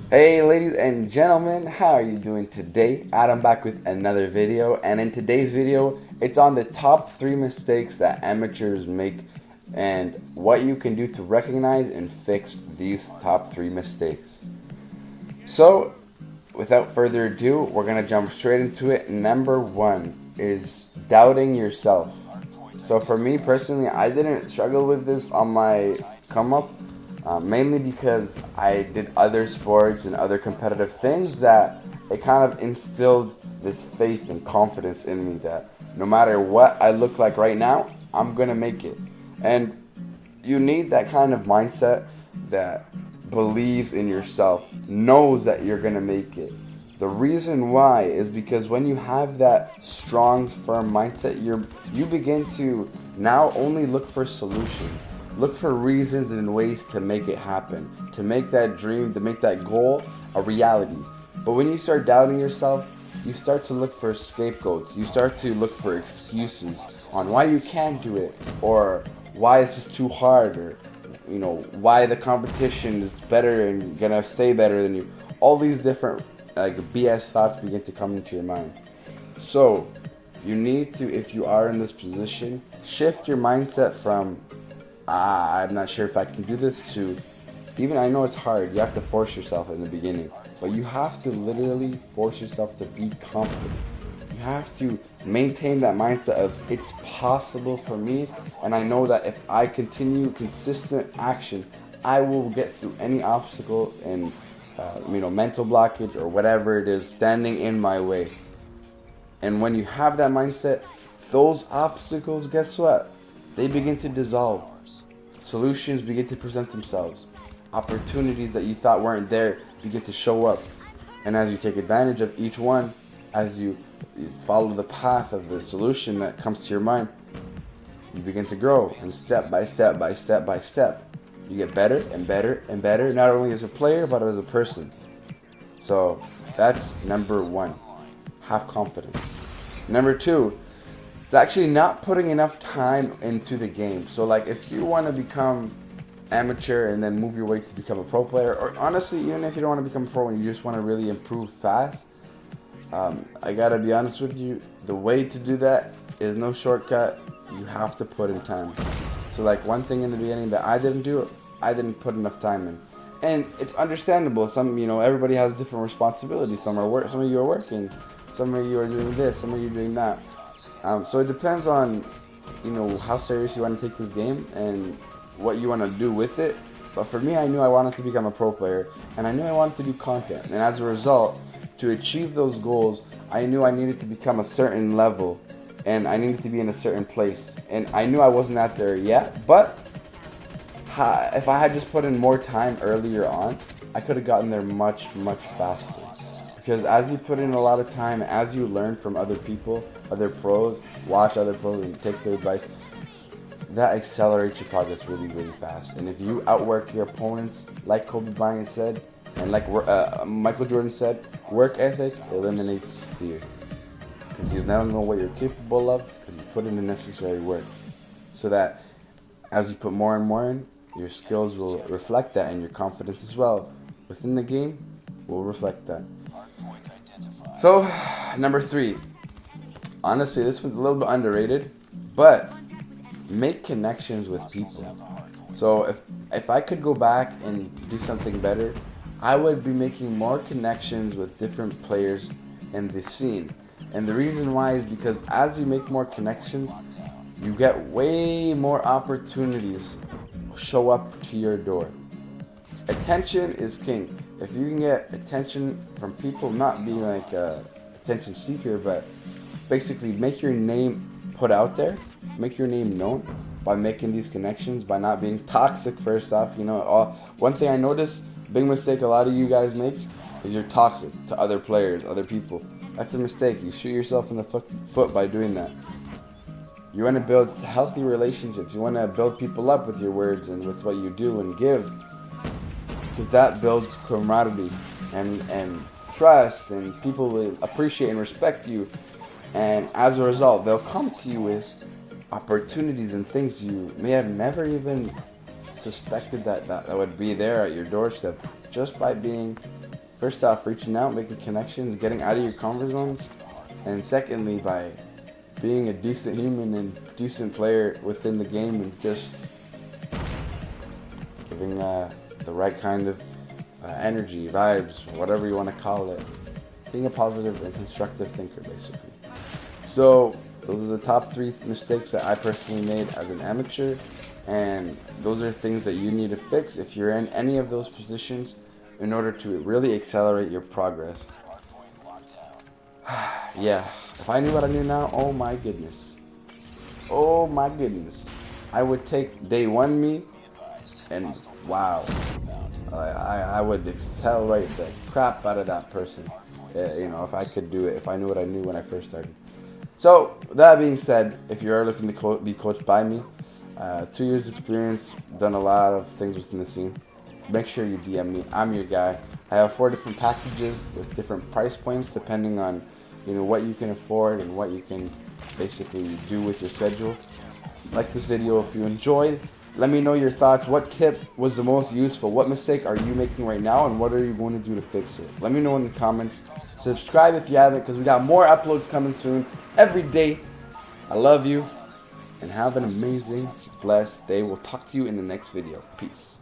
Hey ladies and gentlemen, how are you doing today? Adam back with another video, and in today's video it's on the top 3 mistakes that amateurs make and what you can do to recognize and fix these top 3 mistakes. So without further ado, we're going to jump straight into it. Number 1 is doubting yourself. So for me personally, I didn't struggle with this on my come up. Mainly because I did other sports and other competitive things that it kind of instilled this faith and confidence in me that no matter what I look like right now, I'm gonna make it. And you need that kind of mindset that believes in yourself, knows that you're gonna make it. The reason why is because when you have that strong, firm mindset, you begin to now only look for solutions. Look for reasons and ways to make it happen, to make that dream, to make that goal a reality. But when you start doubting yourself, you start to look for scapegoats. You start to look for excuses on why you can't do it, or why this is too hard, or why the competition is better and gonna stay better than you. All these different BS thoughts begin to come into your mind. So you need to, if you are in this position, shift your mindset from I'm not sure if I can do this to even I know it's hard. You have to force yourself in the beginning, but you have to literally force yourself to be confident. You have to maintain that mindset of it's possible for me, and I know that if I continue consistent action, I will get through any obstacle and mental blockage or whatever it is standing in my way. And when you have that mindset, those obstacles, guess what? They begin to dissolve. Solutions begin to present themselves. Opportunities that you thought weren't there begin to show up. And as you take advantage of each one, as you follow the path of the solution that comes to your mind, you begin to grow. And step by step by step by step, you get better and better and better, not only as a player, but as a person. So that's number 1. Have confidence. Number 2, it's actually not putting enough time into the game. So like if you want to become amateur and then move your way to become a pro player, or honestly even if you don't want to become a pro and you just want to really improve fast, I gotta be honest with you, the way to do that is no shortcut. You have to put in time. So like one thing in the beginning that I didn't do, I didn't put enough time in. And it's understandable. Everybody has different responsibilities. Some of you are working, some of you are doing this, some of you are doing that. So it depends on, how serious you want to take this game and what you want to do with it. But for me, I knew I wanted to become a pro player, and I knew I wanted to do content. And as a result, to achieve those goals, I knew I needed to become a certain level, and I needed to be in a certain place. And I knew I wasn't at there yet, but if I had just put in more time earlier on, I could have gotten there much, much faster. Because as you put in a lot of time, as you learn from other people, other pros, watch other pros and take their advice, that accelerates your progress really, really fast. And if you outwork your opponents, like Kobe Bryant said, and like Michael Jordan said, work ethic eliminates fear. Because you now know what you're capable of, because you put in the necessary work. So that as you put more and more in, your skills will reflect that, and your confidence as well within the game will reflect that. So, number 3. Honestly, this one's a little bit underrated, but make connections with people. So if I could go back and do something better, I would be making more connections with different players in the scene. And the reason why is because as you make more connections, you get way more opportunities show up to your door. Attention is king. If you can get attention from people, not being like a attention seeker, but basically make your name put out there, make your name known by making these connections, by not being toxic. First off, one thing I noticed, big mistake a lot of you guys make is you're toxic to other players, other people. That's a mistake. You shoot yourself in the foot by doing that. You want to build healthy relationships. You want to build people up with your words and with what you do and give. Because that builds camaraderie and trust, and people will appreciate and respect you. And as a result, they'll come to you with opportunities and things you may have never even suspected that would be there at your doorstep, just by being First off, reaching out, making connections, getting out of your comfort zone. And secondly, by being a decent human and decent player within the game and just giving the right kind of energy, vibes, whatever you want to call it. Being a positive and constructive thinker, basically. So those are the top 3 mistakes that I personally made as an amateur, and those are things that you need to fix if you're in any of those positions in order to really accelerate your progress. Yeah, if I knew what I knew now, oh my goodness. Oh my goodness. I would take day 1 me and wow. I would accelerate the crap out of that person. If I could do it, if I knew what I knew when I first started. So, that being said, if you are looking to be coached by me, 2 years experience, done a lot of things within the scene, make sure you DM me. I'm your guy. I have 4 different packages with different price points depending on what you can afford and what you can basically do with your schedule. Like this video if you enjoyed. Let me know your thoughts. What tip was the most useful? What mistake are you making right now, and what are you going to do to fix it? Let me know in the comments. Subscribe if you haven't, because we got more uploads coming soon every day. I love you, and have an amazing, blessed day. We'll talk to you in the next video. Peace.